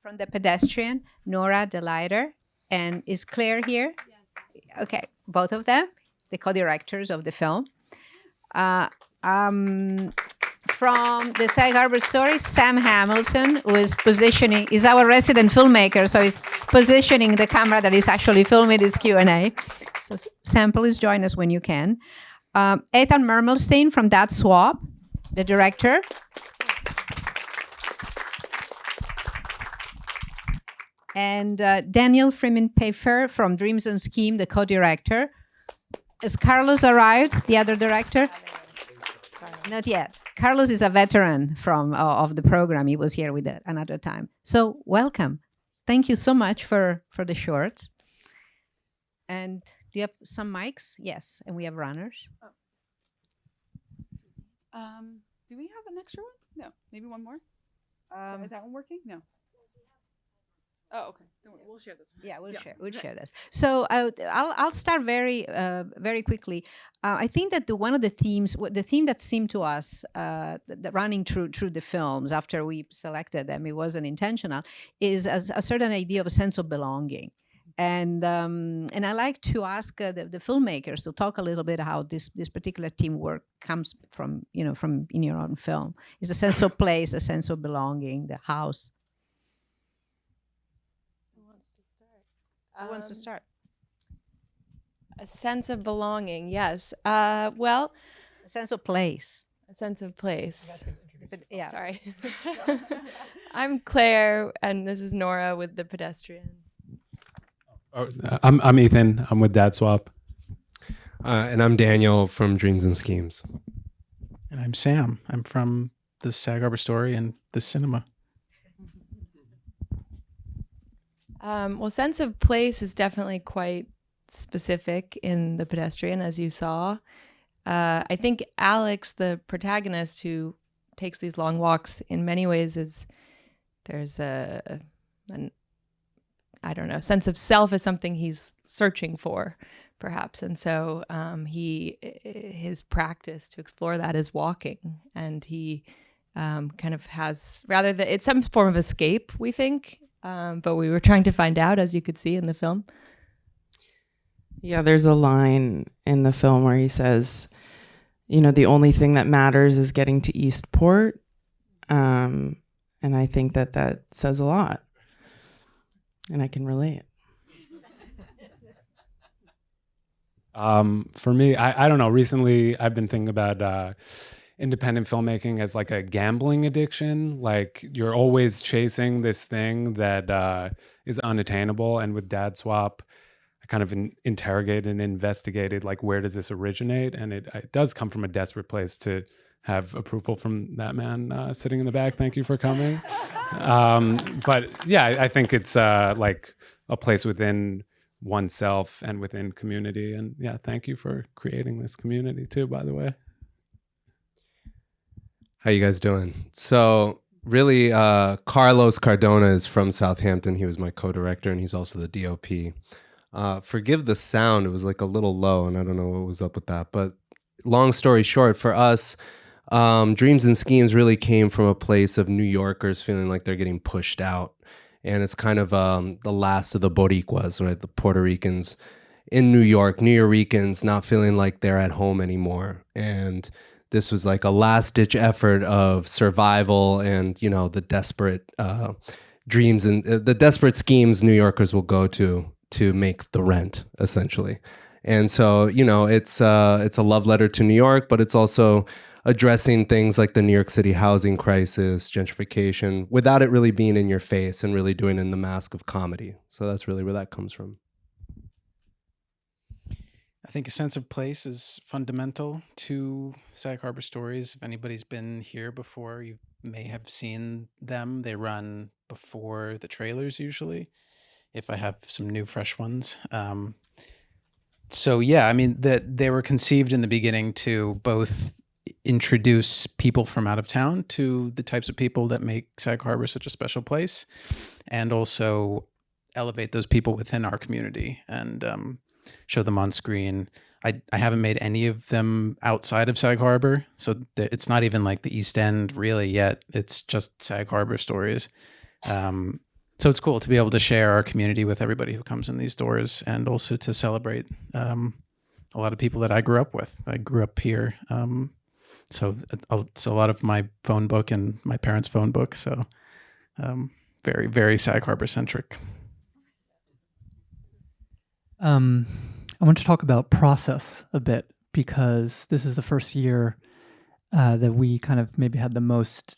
from The Pedestrian, Nora Delighter, and is Claire here? Yes. Okay, both of them, the co-directors of the film. From the Sag Harbor Story, Sam Hamilton, who is our resident filmmaker, so he's positioning the camera that is actually filming this Q&A. So Sam, please join us when you can. Ethan Mermelstein from That Swap, the director. And Daniel Freeman Pfeffer from Dreams and Scheme, the co-director. Has Carlos arrived, the other director? Sorry. Not yet. Carlos is a veteran from of the program. He was here with it another time. So welcome. Thank you so much for the shorts. And do you have some mics? Yes, and we have runners. Oh. Do we have an extra one? No, maybe one more. Is that one working? No. Oh, okay. We'll share this one. Yeah, we'll share this. So I'll start very quickly. I think that one of the themes, the theme that seemed to us running through the films after we selected them, it wasn't intentional, is a certain idea of a sense of belonging. And I like to ask the filmmakers to talk a little bit how this particular teamwork comes from in your own film. It's a sense of place, a sense of belonging, the house. Who wants to start? A sense of belonging, yes. Well, a sense of place. A sense of place. Yeah. Sorry. I'm Claire, and this is Nora with The Pedestrian. Oh, I'm Ethan. I'm with That Swap. And I'm Daniel from Dreams and Schemes. And I'm Sam. I'm from the Sag Harbor Story and the cinema. Well, sense of place is definitely quite specific in The Pedestrian, as you saw. I think Alex, the protagonist who takes these long walks, in many ways there's an I don't know, sense of self is something he's searching for, perhaps. And so his practice to explore that is walking. And he kind of has, it's some form of escape, we think. But we were trying to find out, as you could see in the film. Yeah, there's a line in the film where he says, the only thing that matters is getting to Eastport. And I think that says a lot. And I can relate. For me, I don't know. Recently, I've been thinking about independent filmmaking as like a gambling addiction. Like you're always chasing this thing that is unattainable. And with Dad Swap, I kind of interrogated and investigated, like, where does this originate? And it does come from a desperate place to have approval from that man sitting in the back. Thank you for coming. But yeah, I think it's like a place within oneself and within community. And yeah, thank you for creating this community too, by the way. How you guys doing? So really, Carlos Cardona is from Southampton. He was my co-director, and he's also the DOP. Forgive the sound. It was like a little low, and I don't know what was up with that. But long story short, for us, Dreams and Schemes really came from a place of New Yorkers feeling like they're getting pushed out. And it's kind of the last of the Boricuas, right? The Puerto Ricans in New York, New Yorkers not feeling like they're at home anymore. And this was like a last-ditch effort of survival and, the desperate dreams and the desperate schemes New Yorkers will go to make the rent, essentially. And so, it's a love letter to New York, but it's also addressing things like the New York City housing crisis, gentrification, without it really being in your face and really doing it in the mask of comedy. So that's really where that comes from. I think a sense of place is fundamental to Sag Harbor Stories. If anybody's been here before, you may have seen them. They run before the trailers usually, if I have some new fresh ones. So yeah, I mean, they were conceived in the beginning to both introduce people from out of town to the types of people that make Sag Harbor such a special place, and also elevate those people within our community and show them on screen. I haven't made any of them outside of Sag Harbor, so it's not even like the East End really yet. It's just Sag Harbor stories. So it's cool to be able to share our community with everybody who comes in these doors, and also to celebrate a lot of people that I grew up with. I grew up here. So it's a lot of my phone book and my parents' phone book. So very, very Sag Harbor centric. I want to talk about process a bit, because this is the first year that we kind of maybe had the most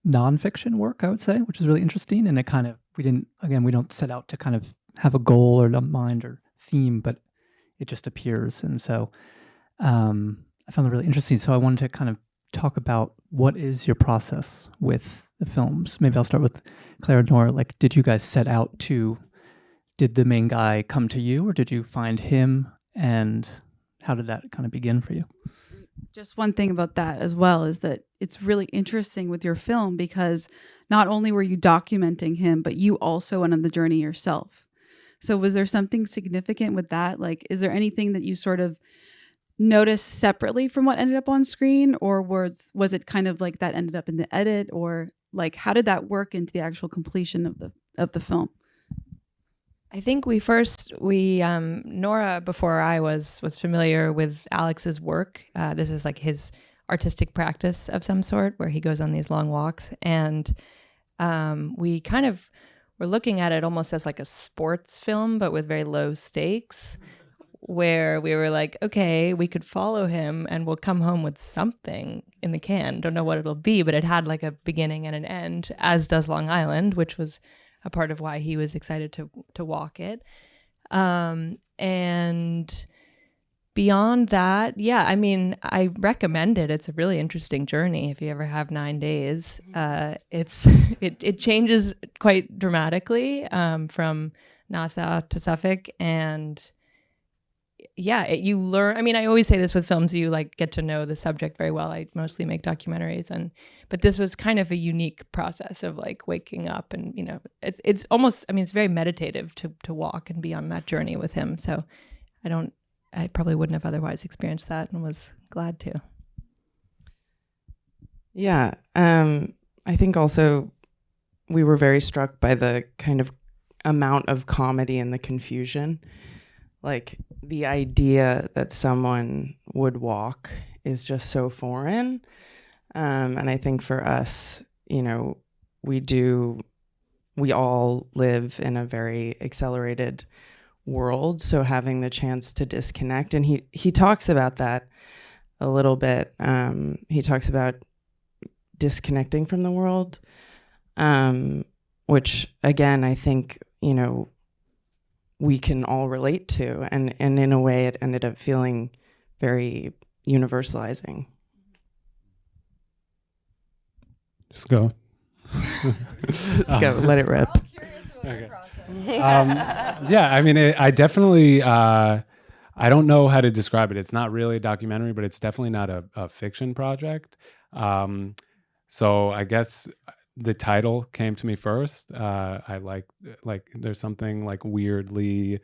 nonfiction work, I would say, which is really interesting. And it kind of, we don't set out to kind of have a goal or a mind or theme, but it just appears. And so I found it really interesting. So I wanted to kind of talk about, what is your process with the films? Maybe I'll start with Claire and Nora. Like, did you guys set out to, did the main guy come to you, or did you find him? And how did that kind of begin for you? Just one thing about that as well is that it's really interesting with your film, because not only were you documenting him, but you also went on the journey yourself. So was there something significant with that? Like, is there anything that you sort of noticed separately from what ended up on screen, or was it kind of like that ended up in the edit, or like how did that work into the actual completion of the film? I think Nora, before I was familiar with Alex's work. This is like his artistic practice of some sort, where he goes on these long walks, and we kind of were looking at it almost as like a sports film, but with very low stakes, where we were like, okay, we could follow him and we'll come home with something in the can. Don't know what it'll be, but it had like a beginning and an end, as does Long Island, which was a part of why he was excited to walk it. And beyond that, yeah, I mean, I recommend it. It's a really interesting journey if you ever have 9 days. It changes quite dramatically from Nassau to Suffolk, and yeah, you learn. I mean, I always say this with films: you like get to know the subject very well. I mostly make documentaries, but this was kind of a unique process of like waking up, and it's almost. I mean, it's very meditative to walk and be on that journey with him. So, I probably wouldn't have otherwise experienced that, and was glad to. Yeah, I think also we were very struck by the kind of amount of comedy and the confusion. Like, the idea that someone would walk is just so foreign. And I think for us, we all live in a very accelerated world. So having the chance to disconnect, and he talks about that a little bit. He talks about disconnecting from the world, which again, I think, we can all relate to, and in a way it ended up feeling very universalizing. Just go. Just go, let it rip. Okay. Yeah, I mean, I definitely, I don't know how to describe it. It's not really a documentary, but it's definitely not a fiction project. So I guess the title came to me first. I like there's something like weirdly,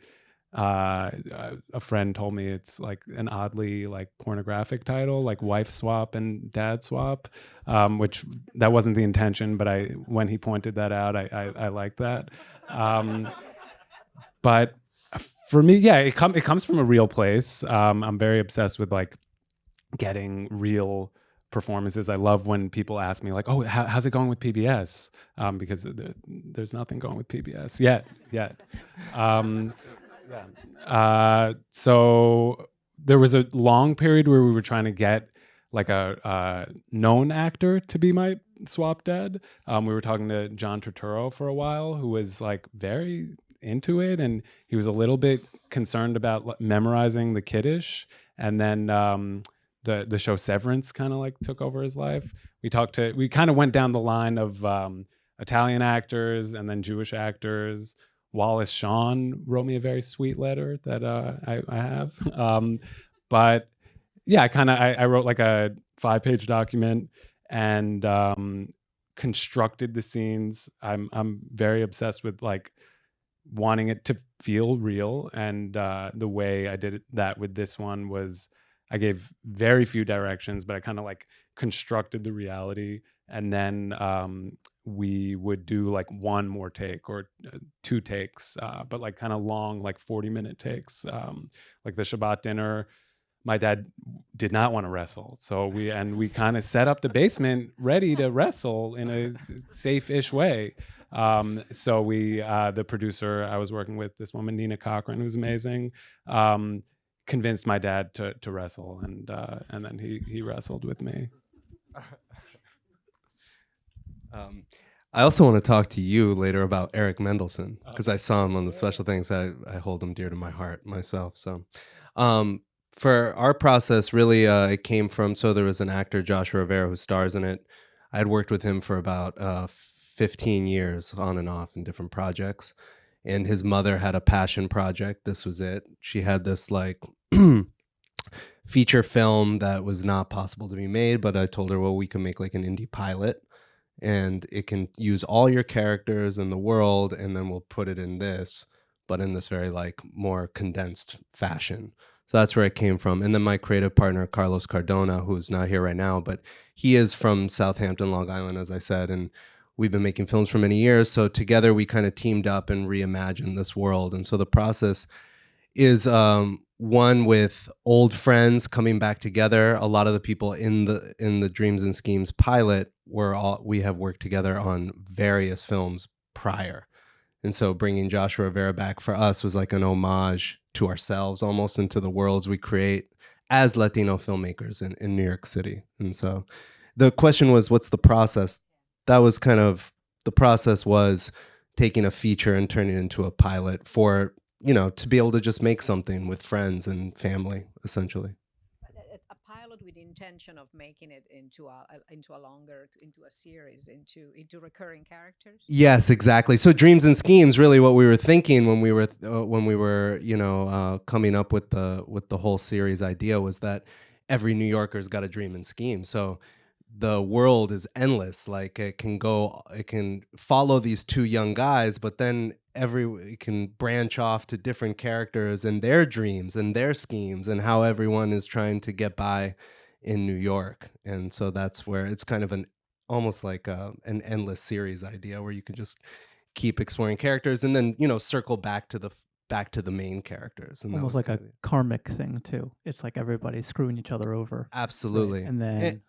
a friend told me it's like an oddly like pornographic title, like Wife Swap and Dad Swap, which that wasn't the intention, but when he pointed that out, I like that. But for me, yeah, it comes from a real place. I'm very obsessed with like getting real performances. I love when people ask me like, "Oh, how's it going with PBS?" Because there's nothing going with PBS yet. So there was a long period where we were trying to get like a known actor to be my swap dad. We were talking to John Turturro for a while, who was like very into it, and he was a little bit concerned about memorizing the Kiddush, and then the show Severance kind of like took over his life. We kind of went down the line of Italian actors and then Jewish actors. Wallace Shawn wrote me a very sweet letter that I have. But yeah, I wrote like a 5-page document and constructed the scenes. I'm very obsessed with like wanting it to feel real, and the way I did that with this one was I gave very few directions, but I kind of like constructed the reality, and then we would do like one more take or two takes, but like kind of long, like 40-minute takes. Like the Shabbat dinner, my dad did not want to wrestle, so we kind of set up the basement ready to wrestle in a safe-ish way. So the producer I was working with, this woman Nina Cochran, who's amazing, convinced my dad to wrestle, and then he wrestled with me. I also want to talk to you later about Eric Mendelsohn, because I saw him on the special things. I hold him dear to my heart myself. So for our process, really, it came from, so there was an actor, Joshua Rivera, who stars in it. I had worked with him for about 15 years on and off in different projects. And his mother had a passion project. This was it. She had this like feature film that was not possible to be made, but I told her, well, we can make like an indie pilot, and it can use all your characters in the world, and then we'll put it in this, but in this very like more condensed fashion. So that's where it came from. And then my creative partner, Carlos Cardona, who's not here right now, but he is from Southampton, Long Island, as I said, and we've been making films for many years. So together we kind of teamed up and reimagined this world. And so the process is one with old friends coming back together. A lot of the people in the Dreams and Schemes pilot we have worked together on various films prior. And so bringing Joshua Rivera back for us was like an homage to ourselves almost, and to the worlds we create as Latino filmmakers in New York City. And so the question was, what's the process? That was kind of, the process was taking a feature and turning it into a pilot for, to be able to just make something with friends and family, essentially. A pilot with the intention of making it into a series, into recurring characters. Yes, exactly. So Dreams and Schemes, really what we were thinking when we were coming up with the whole series idea was that every New Yorker's got a dream and scheme. So the world is endless. Like it can follow these two young guys, but then it can branch off to different characters and their dreams and their schemes and how everyone is trying to get by in New York. And so that's where it's kind of almost like an endless series idea, where you can just keep exploring characters and then circle back to the main characters. And almost like a karmic thing too. It's like everybody's screwing each other over. Absolutely. Right? And then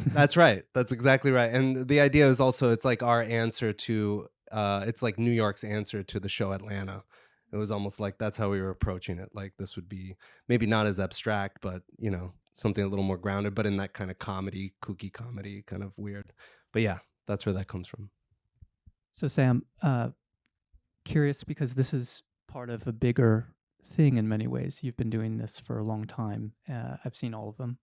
That's right. That's exactly right. And the idea is also, it's like our answer to it's like New York's answer to the show Atlanta. It was almost like that's how we were approaching it. Like this would be maybe not as abstract, but something a little more grounded, but in that kind of comedy, kooky comedy, kind of weird. But yeah, that's where that comes from. So Sam, curious, because this is part of a bigger thing in many ways. You've been doing this for a long time. I've seen all of them.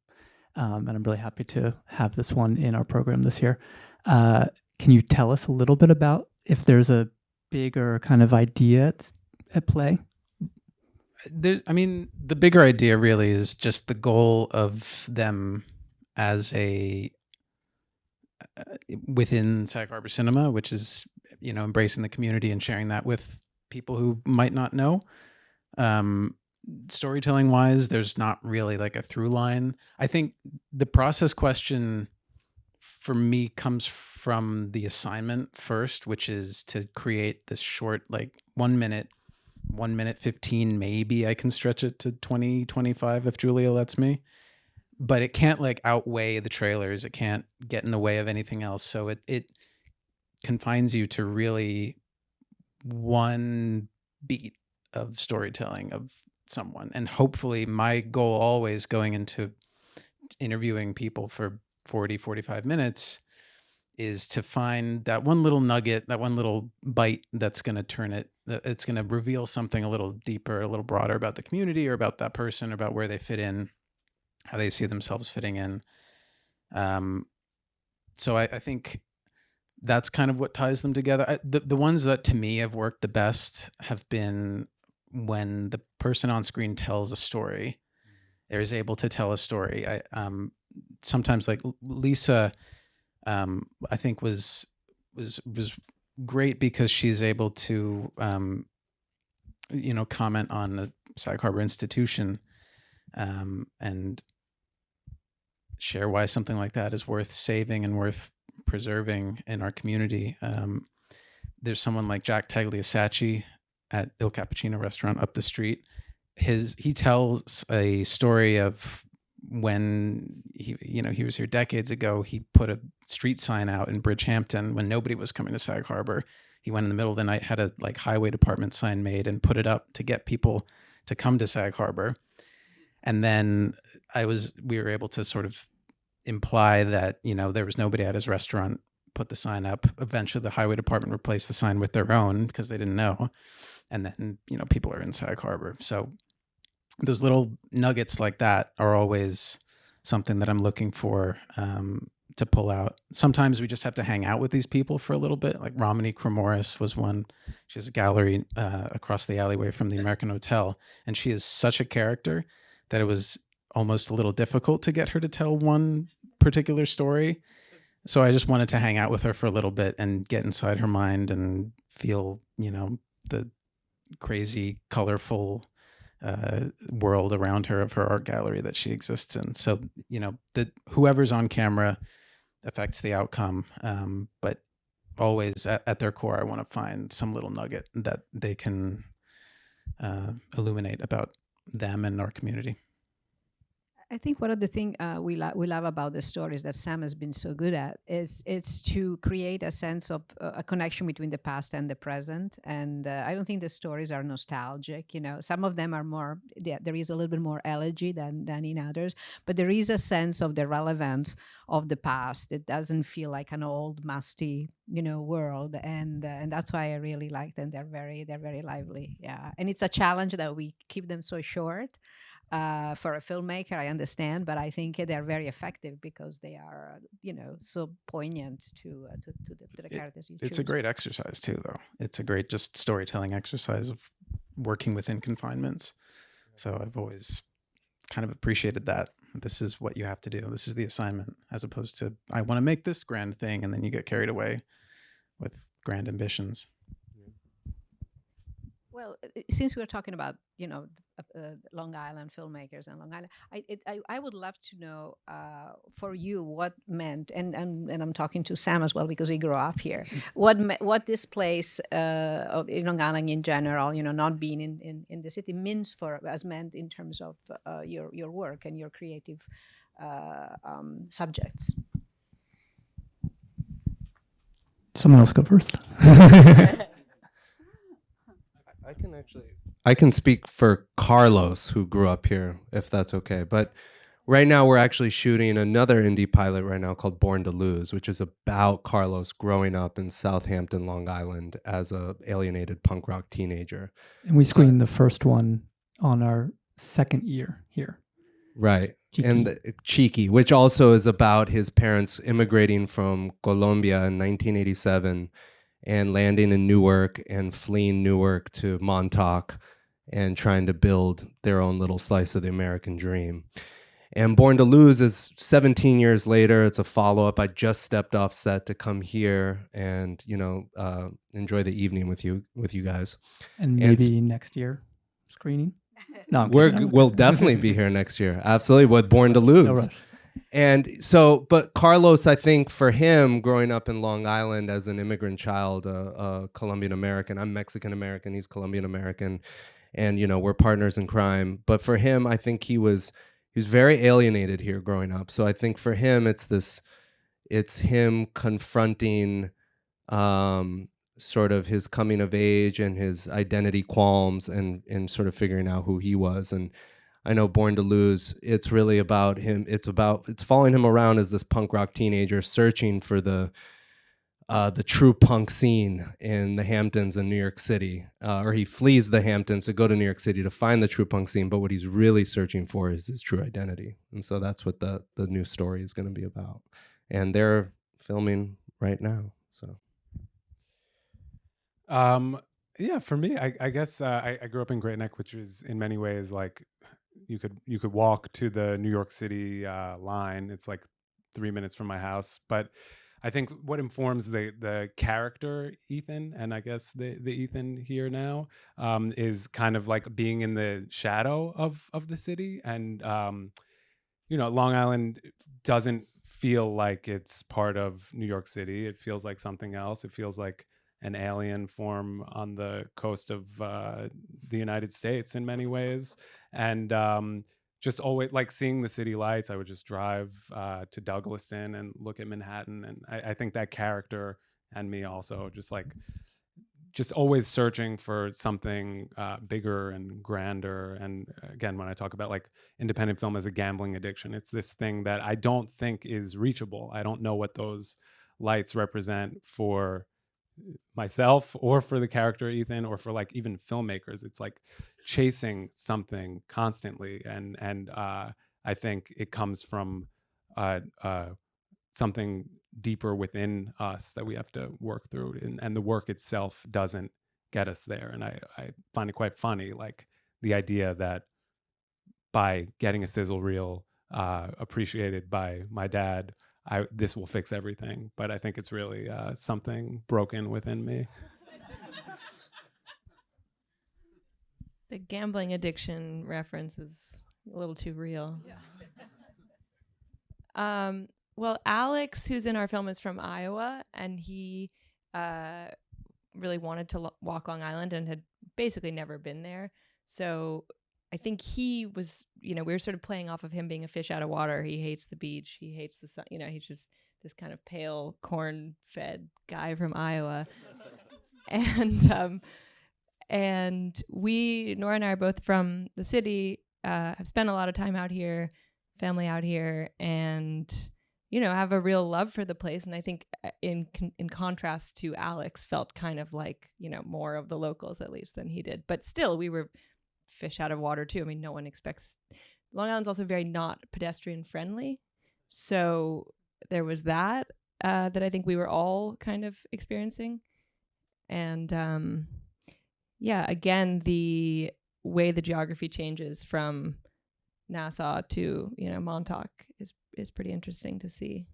And I'm really happy to have this one in our program this year. Can you tell us a little bit about if there's a bigger kind of idea at play? The bigger idea really is just the goal of them as within Sag Harbor Cinema, which is, embracing the community and sharing that with people who might not know. Storytelling wise, there's not really like a through line. I think the process question for me comes from the assignment first, which is to create this short, like 1 minute 15, maybe I can stretch it to 20, 25 if Julia lets me, but it can't like outweigh the trailers. It can't get in the way of anything else. So it confines you to really one beat of storytelling of someone. And hopefully my goal always going into interviewing people for 40, 45 minutes is to find that one little nugget, that one little bite that's going to turn it, it's going to reveal something a little deeper, a little broader about the community or about that person, about where they fit in, how they see themselves fitting in. So I think that's kind of what ties them together. The ones that to me have worked the best have been when the person on screen tells a story, or is able to tell a story. Sometimes like Lisa, I think was great because she's able to, comment on the Sag Harbor institution and share why something like that is worth saving and worth preserving in our community. There's someone like Jack Tagliasacci at Il Cappuccino restaurant up the street. He tells a story of when he was here decades ago. He put a street sign out in Bridgehampton when nobody was coming to Sag Harbor. He went in the middle of the night, had a like highway department sign made and put it up to get people to come to Sag Harbor. And then we were able to sort of imply that, there was nobody at his restaurant, put the sign up. Eventually the highway department replaced the sign with their own because they didn't know. And then, people are in Sag Harbor. So those little nuggets like that are always something that I'm looking for to pull out. Sometimes we just have to hang out with these people for a little bit. Like Romany Kramoris was one. She has a gallery across the alleyway from the American Hotel. And she is such a character that it was almost a little difficult to get her to tell one particular story. So I just wanted to hang out with her for a little bit and get inside her mind and feel, the crazy, colorful world around her of her art gallery that she exists in. So, whoever's on camera affects the outcome. But always at their core, I want to find some little nugget that they can illuminate about them and our community. I think one of the things we love about the stories that Sam has been so good at is it's to create a sense of a connection between the past and the present. And I don't think the stories are nostalgic. Some of them are more. There is a little bit more elegy than in others, but there is a sense of the relevance of the past. It doesn't feel like an old, musty, world, and that's why I really like them. They're very lively. Yeah, and it's a challenge that we keep them so short. For a filmmaker, I understand, but I think they're very effective because they are, so poignant to the characters you choose. It's a great exercise too, though. It's a great just storytelling exercise of working within confinements. So I've always kind of appreciated that. This is what you have to do. This is the assignment, as opposed to I want to make this grand thing, and then you get carried away with grand ambitions. Well, since we're talking about Long Island filmmakers and Long Island, I would love to know for you what meant, and I'm talking to Sam as well because he grew up here. What this place in Long Island in general, not being in the city, means meant in terms of your work and your creative subjects. Someone else go first. I can speak for Carlos, who grew up here, if that's okay. But right now we're actually shooting another indie pilot right now called Born to Lose, which is about Carlos growing up in Southampton, Long Island as a alienated punk rock teenager. And we screened the first one on our second year here. Right. Cheeky. And Cheeky, which also is about his parents immigrating from Colombia in 1987 and landing in Newark and fleeing Newark to Montauk and trying to build their own little slice of the American dream. And Born to Lose is 17 years later. It's a follow-up. I just stepped off set to come here and, enjoy the evening with you guys. And maybe next year screening. No, we'll definitely be here next year. Absolutely, with Born to Lose. No rush. And so, but Carlos, I think for him, growing up in Long Island as an immigrant child, Colombian American, I'm Mexican American, he's Colombian American, and we're partners in crime. But for him, I think he was very alienated here growing up. So I think for him, it's him confronting sort of his coming of age and his identity qualms and sort of figuring out who he was. And I know Born to Lose, it's really about him. It's following him around as this punk rock teenager searching for the true punk scene in the Hamptons in New York City. Or he flees the Hamptons to go to New York City to find the true punk scene. But what he's really searching for is his true identity. And so that's what the new story is going to be about. And they're filming right now. So. Yeah, for me, I guess I grew up in Great Neck, which is in many ways like you could walk to the New York City line. It's like 3 minutes from my house, but I think what informs the character Ethan, and I guess the Ethan here now, is kind of like being in the shadow of the city. And Long Island doesn't feel like it's part of New York City. It feels like something else. It feels like an alien form on the coast of the United States in many ways. And just always like seeing the city lights. I would just drive to Douglaston and look at Manhattan. And I think that character and me also just always searching for something bigger and grander. And again, when I talk about like independent film as a gambling addiction, it's this thing that I don't think is reachable. I don't know what those lights represent for myself or for the character Ethan or for like even filmmakers. It's like chasing something constantly. And I think it comes from something deeper within us that we have to work through, and the work itself doesn't get us there. And I find it quite funny, like the idea that by getting a sizzle reel appreciated by my dad, this will fix everything. But I think it's really something broken within me. The gambling addiction reference is a little too real. Well, Alex, who's in our film, is from Iowa, and he really wanted to walk Long Island and had basically never been there. So I think he was, we were sort of playing off of him being a fish out of water. He hates the beach. He hates the sun. He's just this kind of pale, corn-fed guy from Iowa. And we, Nora and I, are both from the city, have spent a lot of time out here, family out here, and have a real love for the place. And I think in contrast to Alex, felt kind of like, more of the locals at least than he did. But still, we were fish out of water too. I mean, no one expects. Long Island's also very not pedestrian friendly. So there was that I think we were all kind of experiencing. And again, the way the geography changes from Nassau to Montauk is pretty interesting to see.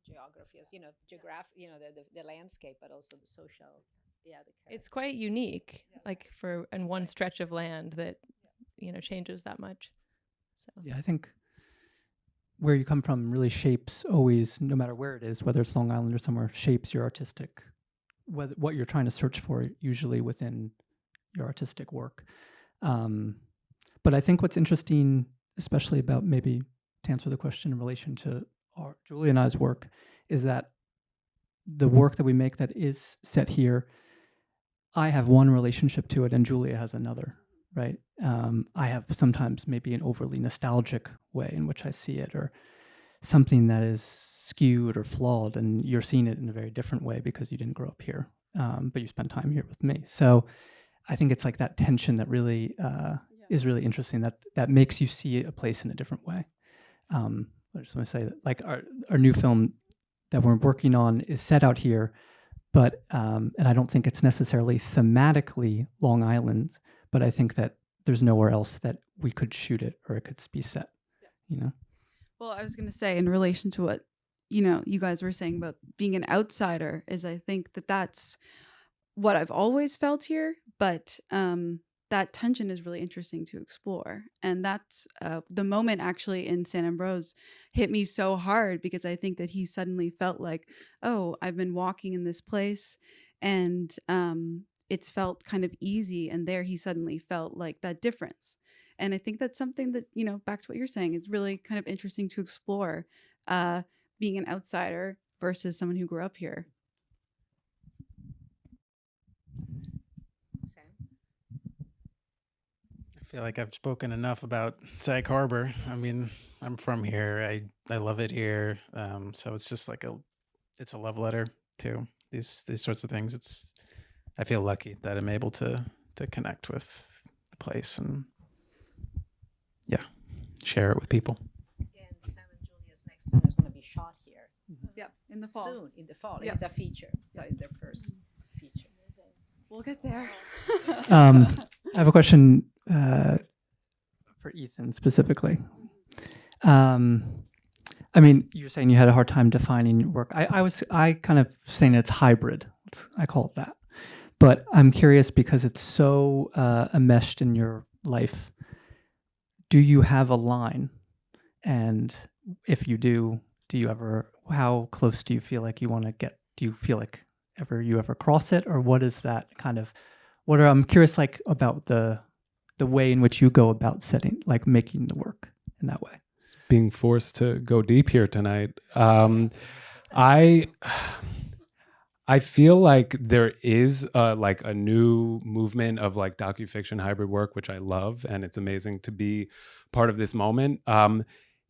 Yeah, the social geography, the landscape, but also the social. Yeah, it's quite unique, like in one stretch of land that changes that much. So yeah, I think where you come from really shapes always, no matter where it is, whether it's Long Island or somewhere, shapes your artistic, what you're trying to search for, usually within your artistic work. But I think what's interesting, especially about, maybe to answer the question in relation to Julia and I's work, is that the work that we make that is set here, I have one relationship to it and Julia has another, right? I have sometimes maybe an overly nostalgic way in which I see it, or something that is skewed or flawed, and you're seeing it in a very different way because you didn't grow up here, but you spent time here with me. So I think it's like that tension that really is really interesting, that makes you see a place in a different way. I just want to say that, like, our new film that we're working on is set out here, but and I don't think it's necessarily thematically Long Island, but I think that there's nowhere else that we could shoot it or it could be set. Well, I was going to say, in relation to what you guys were saying about being an outsider, is I think that's what I've always felt here, but that tension is really interesting to explore. And that's the moment actually in San Ambrose hit me so hard, because I think that he suddenly felt like, oh, I've been walking in this place and it's felt kind of easy. And there he suddenly felt like that difference. And I think that's something that, back to what you're saying, it's really kind of interesting to explore, being an outsider versus someone who grew up here. I feel like I've spoken enough about Sag Harbor. I mean, I'm from here. I love it here. So it's just like it's a love letter too. These sorts of things. I feel lucky that I'm able to connect with the place and share it with people. And Sam and Julia's next film is going to be shot here. Yeah, in the fall. Soon, in the fall. Yeah. It's a feature. So it's their first feature. We'll get there. I have a question for Ethan specifically. I mean, you're saying you had a hard time defining your work. I kind of saying it's hybrid. I call it that. But I'm curious because it's so enmeshed in your life. Do you have a line? And if you do you ever, how close do you feel like you want to get? Do you feel like you ever cross it? Or what is that kind of, I'm curious like about the way in which you go about setting, like making the work in that way. Being forced to go deep here tonight. I feel like there is like a new movement of like docufiction hybrid work, which I love, and it's amazing to be part of this moment.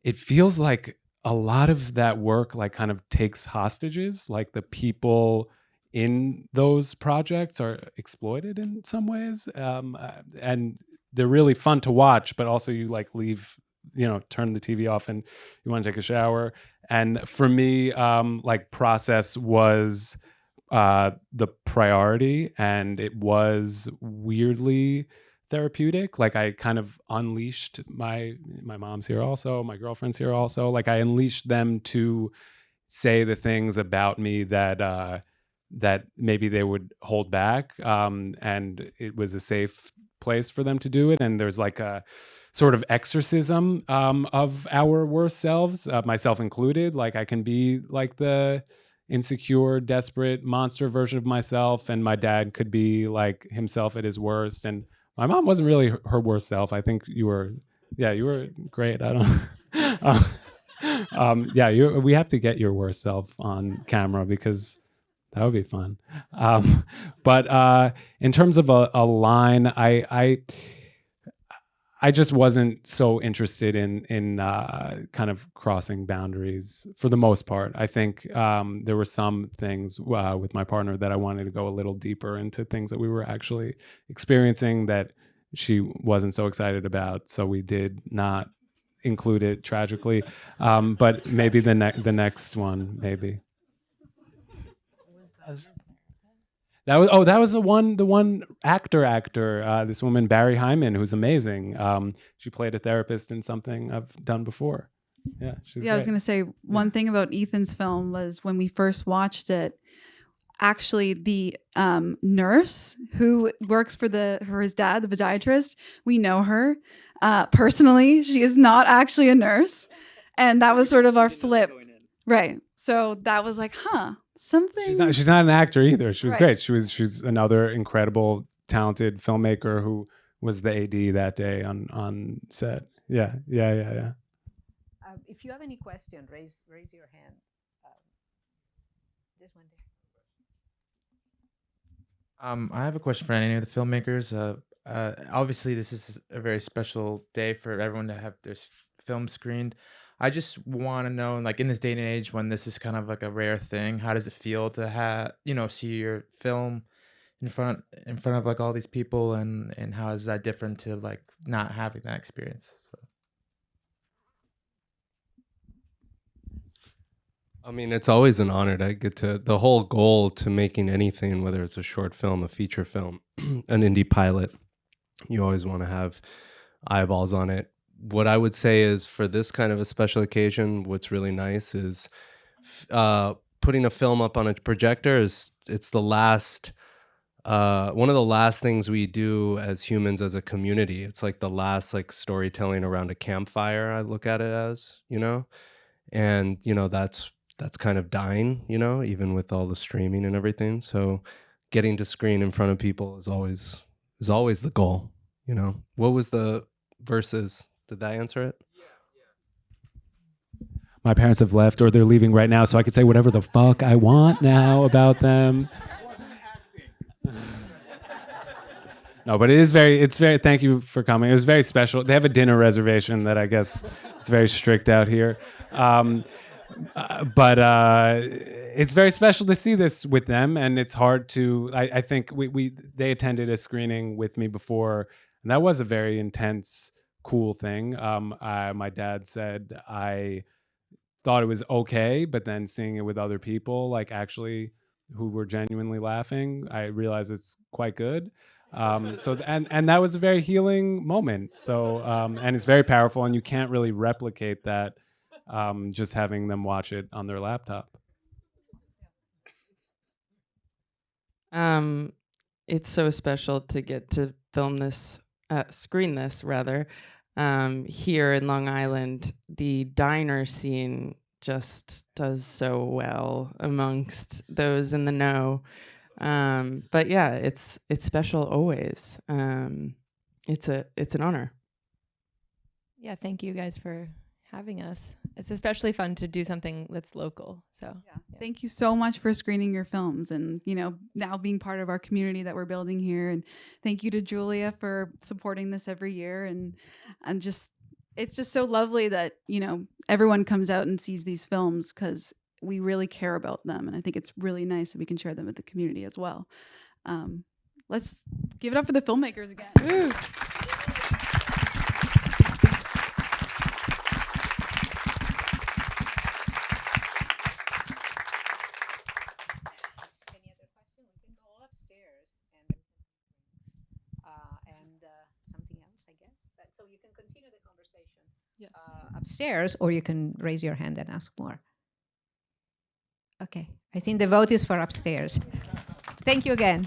It feels like a lot of that work like kind of takes hostages, like the people in those projects are exploited in some ways, and they're really fun to watch, but also you like leave, turn the TV off and you want to take a shower. And for me, like process was the priority, and it was weirdly therapeutic. Like I kind of unleashed my mom's here also, my girlfriend's here also. Like I unleashed them to say the things about me that that maybe they would hold back, and it was a safe place for them to do it. And there's like a sort of exorcism of our worst selves, myself included. Like I can be like the insecure, desperate monster version of myself, and my dad could be like himself at his worst, and my mom wasn't really her worst self. I think you were great. I don't we have to get your worst self on camera because that would be fun. But in terms of a line, I just wasn't so interested in kind of crossing boundaries for the most part. I think there were some things with my partner that I wanted to go a little deeper into things that we were actually experiencing that she wasn't so excited about. So we did not include it tragically. But maybe the next one, maybe. That was the one actor, this woman Barry Hyman, who's amazing. She played a therapist in something I've done before. Yeah, she's I was going to say one thing about Ethan's film was when we first watched it, actually the nurse who works for his dad, the podiatrist, we know her personally. She is not actually a nurse, and that was sort of our flip, right? So that was like, something. She's not an actor either. She was great. She's another incredible, talented filmmaker who was the AD that day on set. Yeah. If you have any question, raise your hand. This one there. I have a question for any of the filmmakers. Obviously, this is a very special day for everyone to have their film screened. I just want to know, like in this day and age when this is kind of like a rare thing, how does it feel to have, see your film in front of like all these people, and how is that different to like not having that experience? So. I mean, it's always an honor to get to the whole goal to making anything, whether it's a short film, a feature film, an indie pilot. You always want to have eyeballs on it. What I would say is for this kind of a special occasion, what's really nice is putting a film up on a projector it's the last one of the last things we do as humans, as a community. It's like the last like storytelling around a campfire, I look at it as, and that's kind of dying, even with all the streaming and everything. So getting to screen in front of people is always the goal. What was the verses? Did that answer it? My parents have left, or they're leaving right now, so I could say whatever the fuck I want now about them. No, but it's very, thank you for coming. It was very special. They have a dinner reservation that I guess it's very strict out here. But it's very special to see this with them, and it's hard to, I think they attended a screening with me before, and that was a very intense, cool thing. My dad said I thought it was okay, but then seeing it with other people, like actually who were genuinely laughing, I realized it's quite good. And that was a very healing moment. So and it's very powerful, and you can't really replicate that just having them watch it on their laptop. It's so special to get to film this, screen this rather, here in Long Island. The diner scene just does so well amongst those in the know. But yeah, it's special always. It's an honor. Yeah, thank you guys for having us. It's especially fun to do something that's local. So Yeah. Thank you so much for screening your films and, now being part of our community that we're building here. And thank you to Julia for supporting this every year. And it's just so lovely that, everyone comes out and sees these films because we really care about them. And I think it's really nice that we can share them with the community as well. Let's give it up for the filmmakers again. Woo! Something else, I guess. So you can continue the conversation Yes. Upstairs, or you can raise your hand and ask more. Okay, I think the vote is for upstairs. Thank you again.